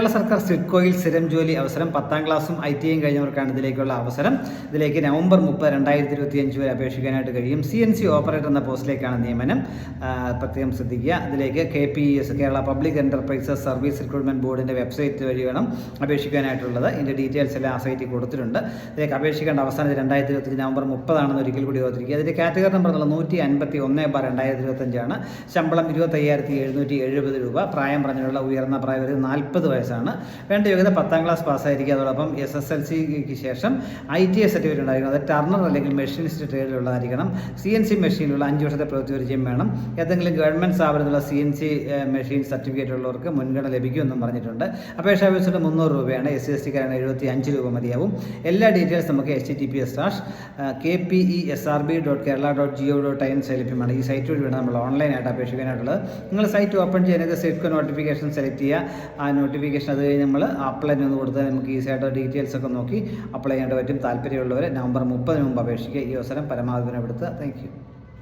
കേരള സർക്കാർ സിഡ്കോയിൽ സ്ഥിരം ജോലി അവസരം 10ാം ക്ലാസ്സും ITIയും കഴിഞ്ഞവർക്കാണ് ഇതിലേക്കുള്ള അവസരം. ഇതിലേക്ക് നവംബർ 30, 2025 വരെ അപേക്ഷിക്കാനായിട്ട് കഴിയും. CNC ഓപ്പറേറ്റർ എന്ന പോസ്റ്റിലേക്കാണ് നിയമനം. പ്രത്യേകം ശ്രദ്ധിക്കുക. ഇതിലേക്ക് KPES Kerala public enterprises service recruitment ബോർഡിൻ്റെ വെബ്സൈറ്റ് വഴി വേണം അപേക്ഷിക്കാനായിട്ടുള്ളത്. ഇതിൻ്റെ ഡീറ്റെയിൽസ് എല്ലാം ആ സൈറ്റിൽ കൊടുത്തിട്ടുണ്ട്. ഇതിലേക്ക് അപേക്ഷിക്കേണ്ട അവസാനം 2025 നവംബർ 30 ഒരിക്കൽ കൂടി ഓർത്തിരിക്കുക. ഇതിൻ്റെ കാറ്റഗറി നമ്പർ 151/2025 ആണ്. ശമ്പളം 25,770 രൂപ. പ്രായം പറഞ്ഞുള്ള ഉയർന്ന പ്രായം 40 വയസ്സാണ്. വേണ്ട യോഗ്യത 10ാം ക്ലാസ് പാസ്സായിരിക്കുക. അതോടൊപ്പം SSLCക്ക് ശേഷം ITI സർട്ടിഫിക്കറ്റ് ഉണ്ടായിരിക്കണം. അത് ടർണർ അല്ലെങ്കിൽ മെഷീനിസ്റ്റ് ട്രേഡിലുള്ളതായിരിക്കണം. CNC മെഷീനിലുള്ള 5 വർഷത്തെ പ്രവൃത്തി പരിചയം വേണം. ഏതെങ്കിലും ഗവൺമെൻറ് സ്ഥാപനത്തിലുള്ള CNC മെഷീൻ സർട്ടിഫിക്കറ്റ് ഉള്ളവർക്ക് മുൻഗണന ലഭിക്കുമെന്നും പറഞ്ഞിട്ടുണ്ട്. അപേക്ഷാ ഫീസ് 300 രൂപയാണ്. SC/STക്കാരാണ് 75 രൂപ മതിയാവും. എല്ലാ ഡീറ്റെയിൽസ് നമുക്ക് https:/kpesrb.kerala.go.in ലഭ്യമാണ്. ഈ സൈറ്റ് വഴി വേണം നമ്മൾ ഓൺലൈനായിട്ട് അപേക്ഷിക്കാനായിട്ടുള്ളത്. നിങ്ങൾ സൈറ്റ് ഓപ്പൺ ചെയ്യുന്നത് സിഡ്കോ നോട്ടിഫിക്കേഷൻ സെലക്ട് ചെയ്യുക. ആ നോട്ടിഫിക്കേഷൻ അത് കഴിഞ്ഞ് നമ്മൾ അപ്ലൈ ഒന്ന് കൊടുത്താൽ നമുക്ക് ഈസിയായിട്ട് ഡീറ്റെയിൽസ് ഒക്കെ നോക്കി അപ്ലൈ ചെയ്യാനായിട്ട് പറ്റും. താല്പര്യമുള്ളവർ നവംബർ 30 മുമ്പ് അപേക്ഷിക്കുക. ഈ അവസരം പരമാവധി വിനപ്പെടുത്തുക. Thank you.